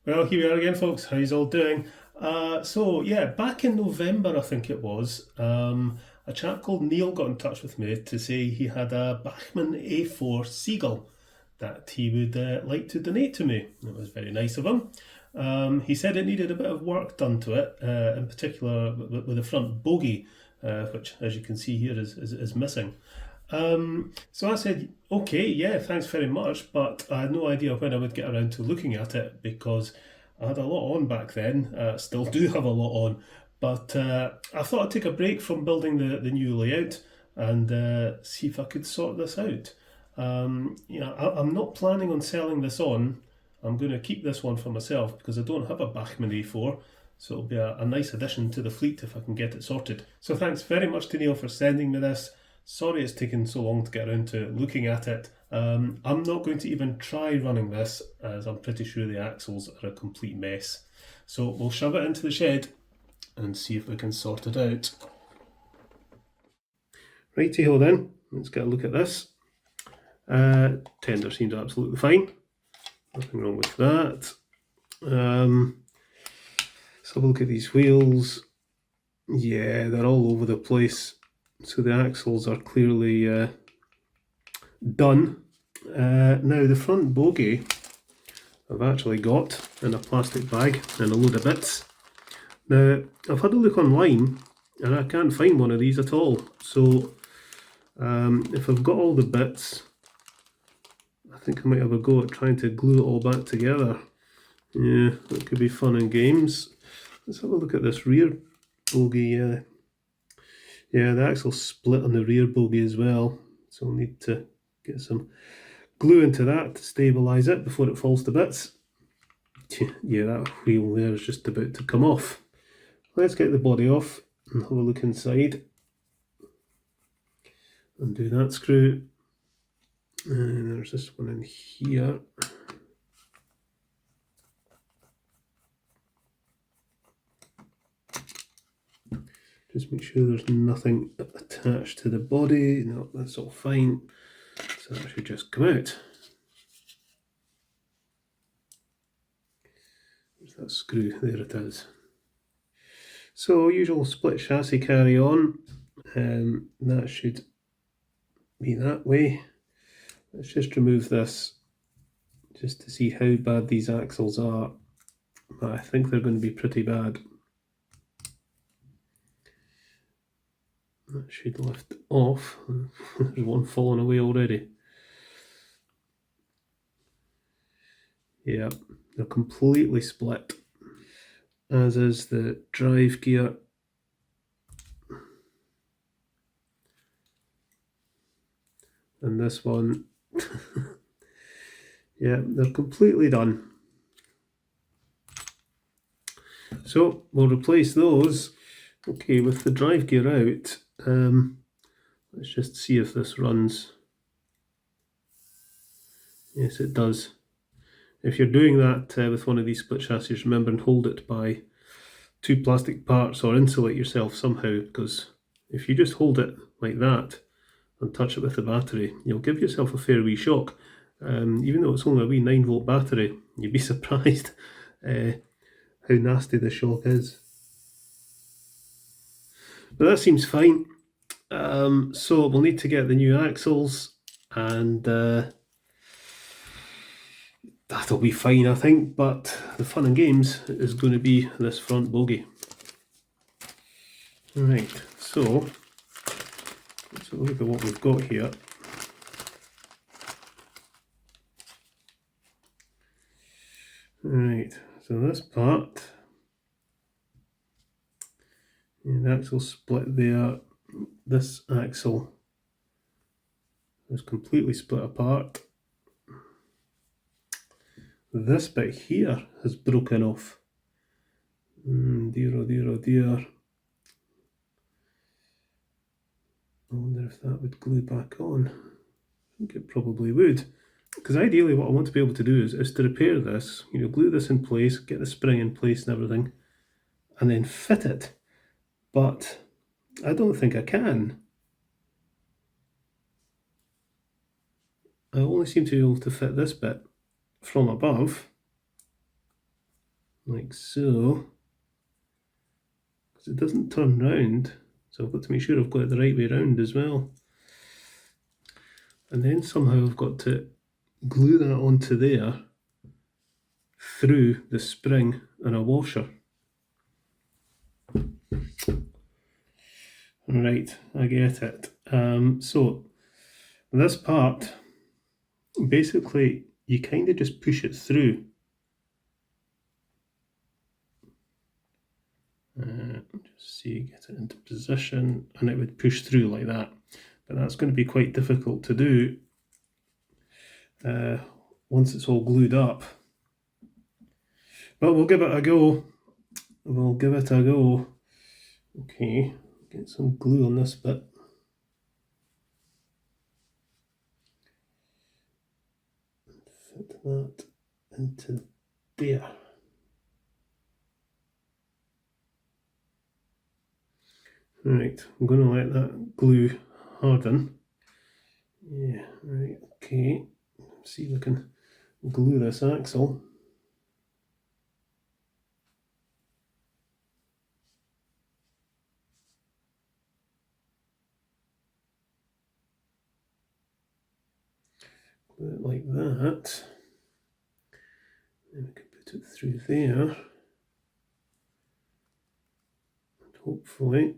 Well, here we are again, folks. How's all doing? Yeah, back in November, I think it was, a chap called Neil got in touch with me to say he had a Bachmann A4 Seagull that he would like to donate to me. It was very nice of him. He said it needed a bit of work done to it, in particular with the front bogie, which, as you can see here, is missing. So I said, okay, yeah, thanks very much, but I had no idea when I would get around to looking at it because I had a lot on back then, still do have a lot on, but I thought I'd take a break from building the new layout and see if I could sort this out. I'm not planning on selling this on. I'm going to keep this one for myself because I don't have a Bachmann A4, so it'll be a nice addition to the fleet if I can get it sorted. So thanks very much to Neil for sending me this. Sorry it's taken so long to get around to looking at it. I'm not going to even try running this as I'm pretty sure the axles are a complete mess. So we'll shove it into the shed and see if we can sort it out. Righty-ho then, let's get a look at this. Tender seems absolutely fine. Nothing wrong with that. Let's have a look at these wheels. Yeah, they're all over the place. So the axles are clearly done. Now the front bogie I've actually got in a plastic bag and a load of bits. Now I've had a look online and I can't find one of these at all. So if I've got all the bits, I think I might have a go at trying to glue it all back together. Yeah, that could be fun and games. Let's have a look at this rear bogie. Yeah, the axle split on the rear bogie as well, so we'll need to get some glue into that to stabilise it before it falls to bits. Yeah, that wheel there is just about to come off. Let's get the body off and have a look inside. Undo that screw. And there's this one in here. Just make sure there's nothing attached to the body. No, that's all fine. So that should just come out. There's that screw, there it is. So usual split chassis carry on. That should be that way. Let's just remove this just to see how bad these axles are. But I think they're going to be pretty bad. That should lift off. There's one falling away already. Yeah, they're completely split, as is the drive gear. And this one, yeah, they're completely done. So we'll replace those. Okay, with the drive gear out, let's just see if this runs. Yes, it does. If you're doing that with one of these split chassis, remember and hold it by two plastic parts or insulate yourself somehow, because if you just hold it like that and touch it with the battery, you'll give yourself a fair wee shock. Even though it's only a wee 9-volt battery, you'd be surprised how nasty the shock is. But that seems fine. So we'll need to get the new axles, and that'll be fine, I think. But the fun and games is going to be this front bogie. Right, so let's have a look at what we've got here. Right, so this part, yeah, the axle split there. This axle is completely split apart. This bit here has broken off. Dear, oh dear, oh dear. I wonder if that would glue back on. I think it probably would. Because ideally what I want to be able to do is to repair this, glue this in place, get the spring in place and everything, and then fit it. But I don't think I can. I only seem to be able to fit this bit from above. like so, because it doesn't turn round, so I've got to make sure I've got it the right way round as well. And then somehow I've got to glue that onto there through the spring and a washer. Right, I get it. So this part, basically you kind of just push it through. Just see, get it into position, and it would push through like that. But that's going to be quite difficult to do once it's all glued up. But we'll give it a go. We'll give it a go. Okay, get some glue on this bit. Fit that into there. Right, I'm going to let that glue harden. Yeah, right, okay. Let's see if we can glue this axle. Glue it like that. Then we can put it through there. And hopefully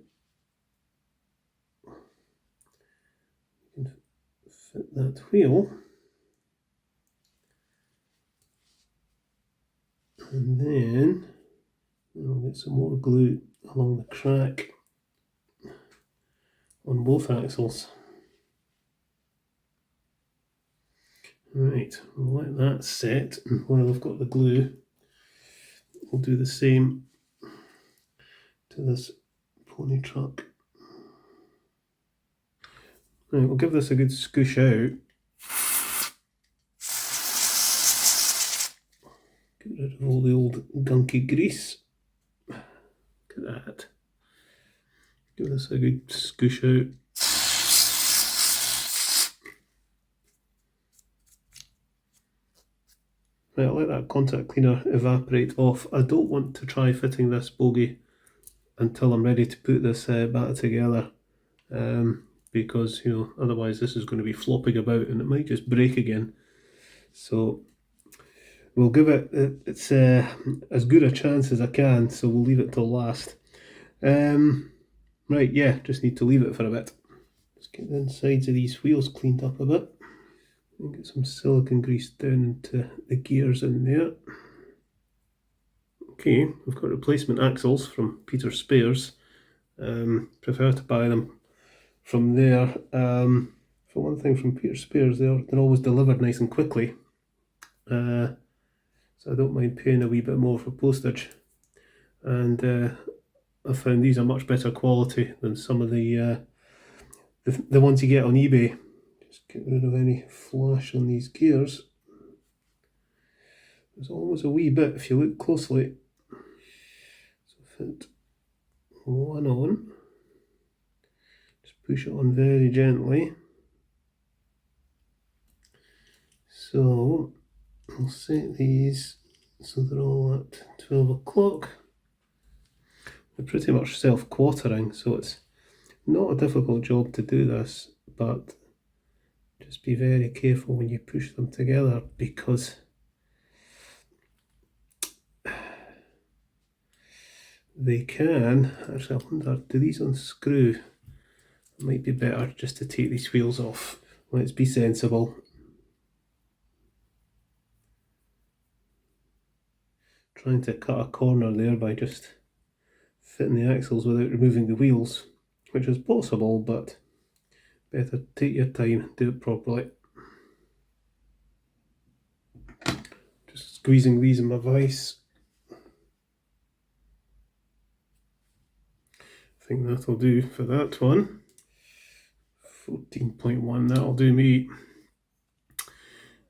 we can fit that wheel. And then I'll get some more glue along the crack on both axles. Right, we'll let that set, and while I've got the glue, we'll do the same to this pony truck. Right, we'll give this a good scoosh out. Get rid of all the old gunky grease. Look at that. Give this a good scoosh out. Right, I'll let that contact cleaner evaporate off. I don't want to try fitting this bogie until I'm ready to put this batter together, because otherwise this is going to be flopping about and it might just break again. So we'll give it it's as good a chance as I can, so we'll leave it till last. Right, yeah, just need to leave it for a bit. Let's get the insides of these wheels cleaned up a bit. And get some silicone grease down into the gears in there. Okay, we've got replacement axles from Peter Spares. Prefer to buy them from there. For one thing, from Peter Spares, they're always delivered nice and quickly. So I don't mind paying a wee bit more for postage. And I found these are much better quality than some of the ones you get on eBay. Just get rid of any flash on these gears. There's always a wee bit if you look closely. So fit one on. Just push it on very gently. So I'll set these so they're all at 12 o'clock. They're pretty much self-quartering, so it's not a difficult job to do this, but just be very careful when you push them together, because they can, actually I wonder, do these unscrew? It might be better just to take these wheels off. Let's be sensible. Trying to cut a corner there by just fitting the axles without removing the wheels, which is possible, but better take your time and do it properly. Just squeezing these in my vise. I think that'll do for that one. 14.1, that'll do me.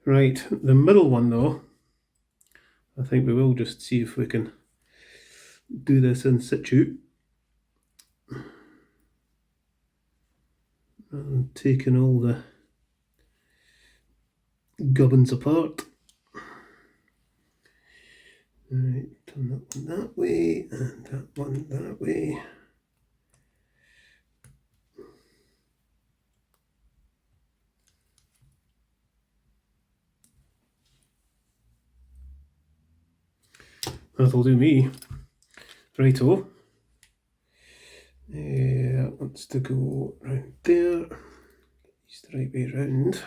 Right, the middle one though, I think we will just see if we can do this in situ. And taking all the gubbins apart. Right, Turn that one that way, and that one that way. That'll do me. Righto. That wants to go round there. It's the right way round.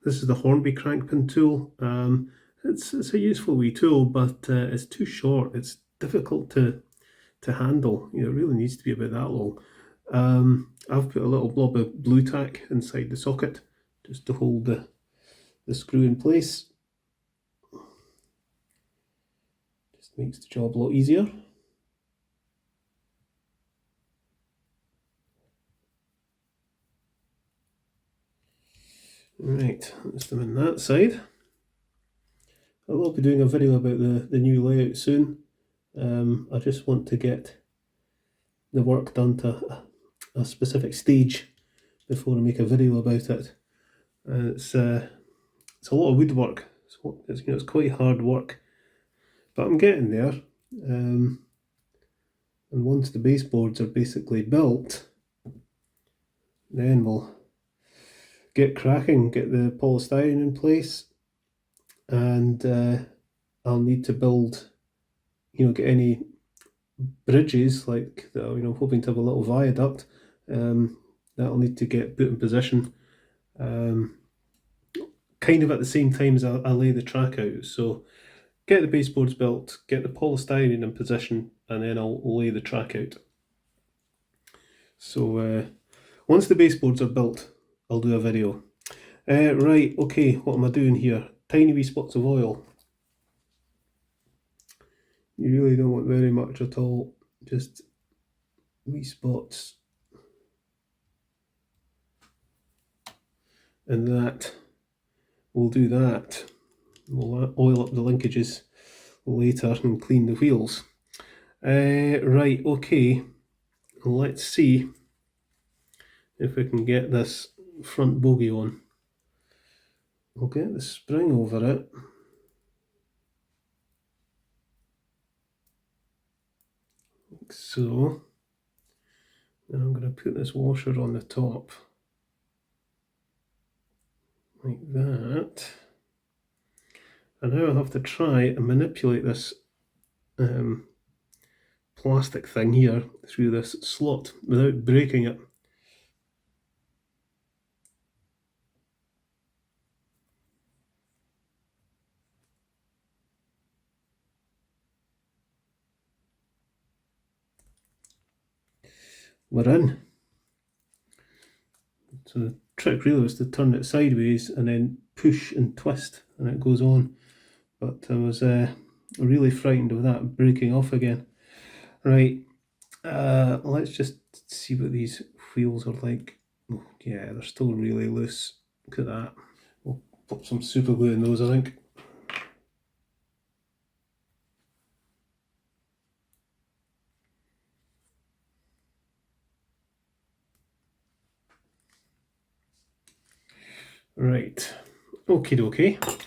This is the Hornby crank pin tool. It's a useful wee tool, but it's too short. It's difficult to handle. You know, it really needs to be about that long. I've put a little blob of blue tack inside the socket just to hold the screw in place. Just makes the job a lot easier. Right, that's them on that side. I will be doing a video about the new layout soon. I just want to get the work done to a specific stage before I make a video about it. It's a lot of woodwork. It's quite hard work, but I'm getting there. And once the baseboards are basically built, then we'll get cracking, get the polystyrene in place, and I'll need to build, get any bridges like that. I'm hoping to have a little viaduct. That'll need to get put in position, kind of at the same time as I lay the track out. So get the baseboards built, get the polystyrene in position, and then I'll lay the track out. So once the baseboards are built, I'll do a video. Right, okay, what am I doing here? Tiny wee spots of oil. You really don't want very much at all, just wee spots. And that will do that. We'll oil up the linkages later and clean the wheels. Right, okay, let's see if we can get this front bogie on. We'll get the spring over it. Like so. Then I'm going to put this washer on the top. Like that. And now I'll have to try and manipulate this plastic thing here through this slot without breaking it. We're in. So the trick really was to turn it sideways and then push and twist and it goes on. But I was really frightened of that breaking off again. Right, let's just see what these wheels are like. Oh, yeah, they're still really loose. Look at that. We'll put some super glue in those, I think. Right, okie dokie.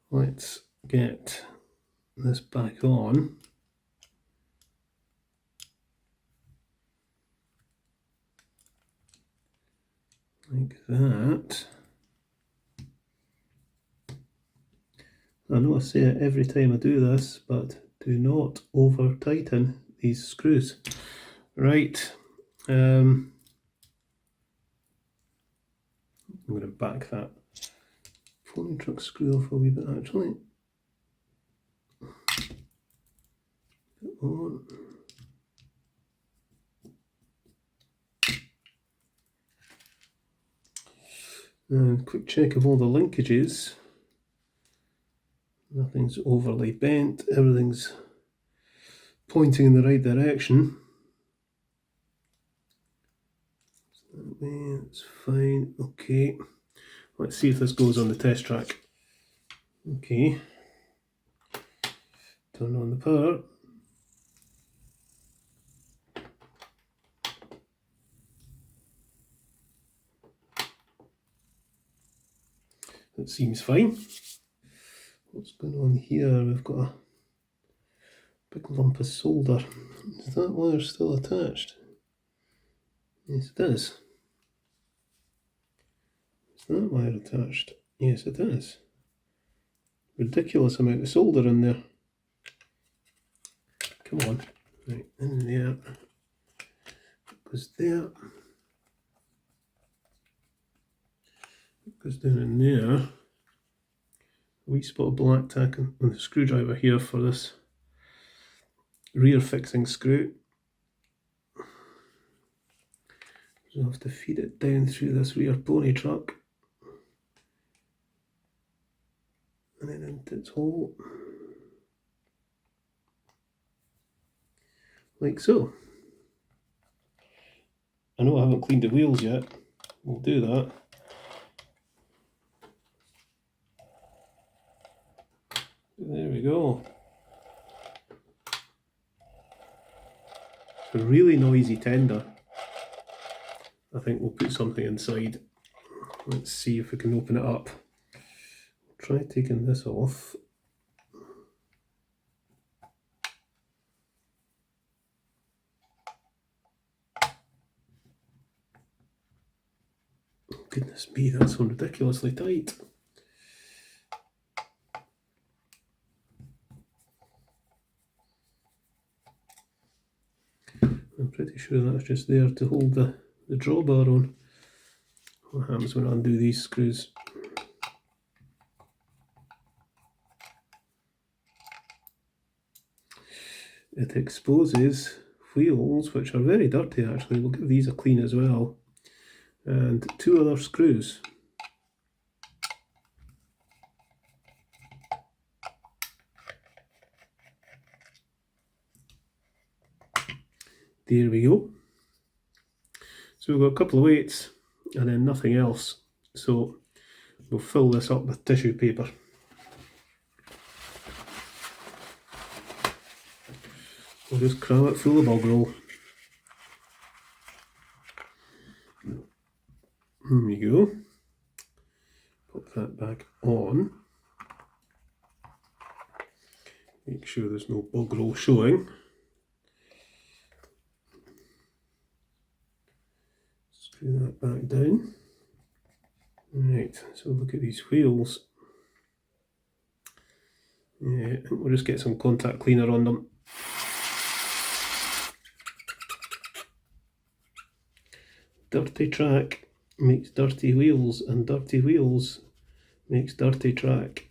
Let's get this back on. Like that. I know I say it every time I do this, but do not over tighten these screws. Right, I'm going to back that folding truck screw off a wee bit actually. Put on. And quick check of all the linkages. Nothing's overly bent, everything's pointing in the right direction. That way, it's fine. Okay, let's see if this goes on the test track. Okay, turn on the power. That seems fine. What's going on here? We've got a big lump of solder. Is that wire still attached? Yes, it is. Is that wire attached? Yes, it is. Ridiculous amount of solder in there. Come on. Right, in there. It goes there. It goes down in there. A wee spot of black tack on the screwdriver here for this rear fixing screw. So I'll have to feed it down through this rear pony truck and then into its hole, like so. I know I haven't cleaned the wheels yet. We'll do that. There we go. It's a really noisy tender. I think we'll put something inside. Let's see if we can open it up. Try taking this off. Goodness me, that's so ridiculously tight. I'm pretty sure that's just there to hold the drawbar on. What happens when I undo these screws? It exposes wheels, which are very dirty actually. We'll give these a clean as well. And 2 other screws. There we go. So we've got a couple of weights and then nothing else. So we'll fill this up with tissue paper. We'll just cram it full of bog roll. There we go. Pop that back on. Make sure there's no bog roll showing. Screw that back down. Right, so look at these wheels. Yeah, I think we'll just get some contact cleaner on them. Dirty track makes dirty wheels, and dirty wheels makes dirty track.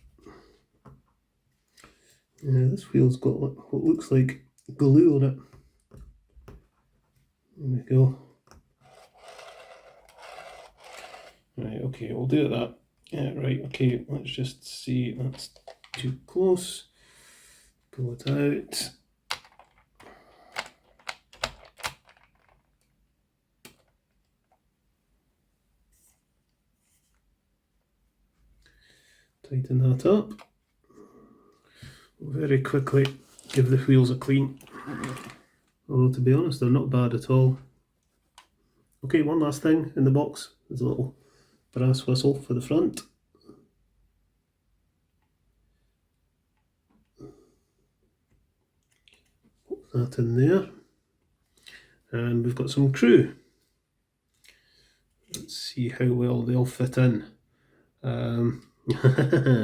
Yeah, this wheel's got what looks like glue on it. There we go. Right, okay, we'll do that. Yeah, right, okay, let's just see, that's too close. Pull it out. Tighten that up. Very quickly give the wheels a clean. Although to be honest, they're not bad at all. Okay, one last thing in the box. There's a little brass whistle for the front. Put that in there. And we've got some crew. Let's see how well they'll fit in. The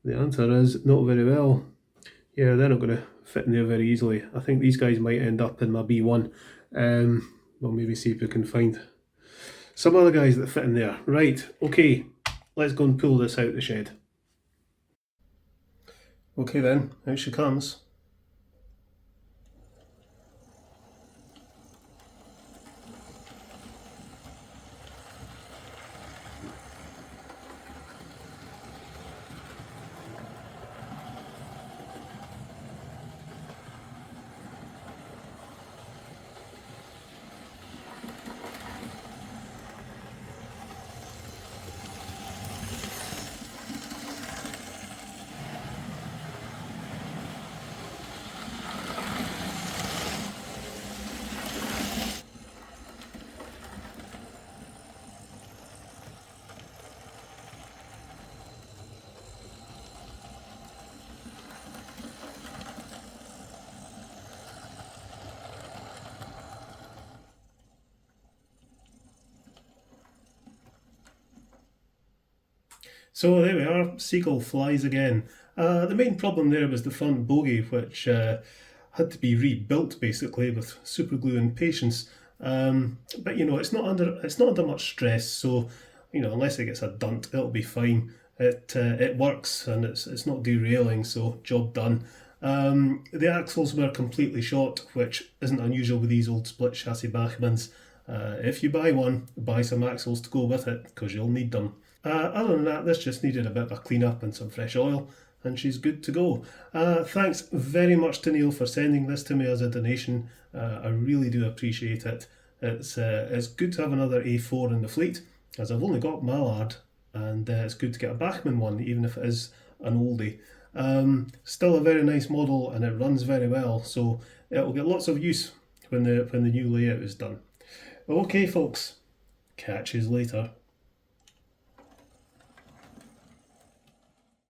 answer is not very well. Yeah, they're not going to fit in there very easily. I think these guys might end up in my B1. We'll maybe see if we can find some other guys that fit in there. Right, okay, let's go and pull this out the shed. Okay then, out she comes. So there we are, Seagull flies again. The main problem there was the front bogie, which had to be rebuilt basically with super glue and patience. But you know, it's not under much stress, so you know, unless it gets a dunt, it'll be fine. It works and it's not derailing, so job done. The axles were completely shot, which isn't unusual with these old split chassis Bachmanns. If you buy one, buy some axles to go with it because you'll need them. Other than that, this just needed a bit of a clean up and some fresh oil, and she's good to go. Thanks very much to Neil for sending this to me as a donation. I really do appreciate it. It's good to have another A4 in the fleet, as I've only got Mallard, and it's good to get a Bachmann one, even if it is an oldie. Still a very nice model, and it runs very well, so it will get lots of use when the new layout is done. Okay, folks, catch you later.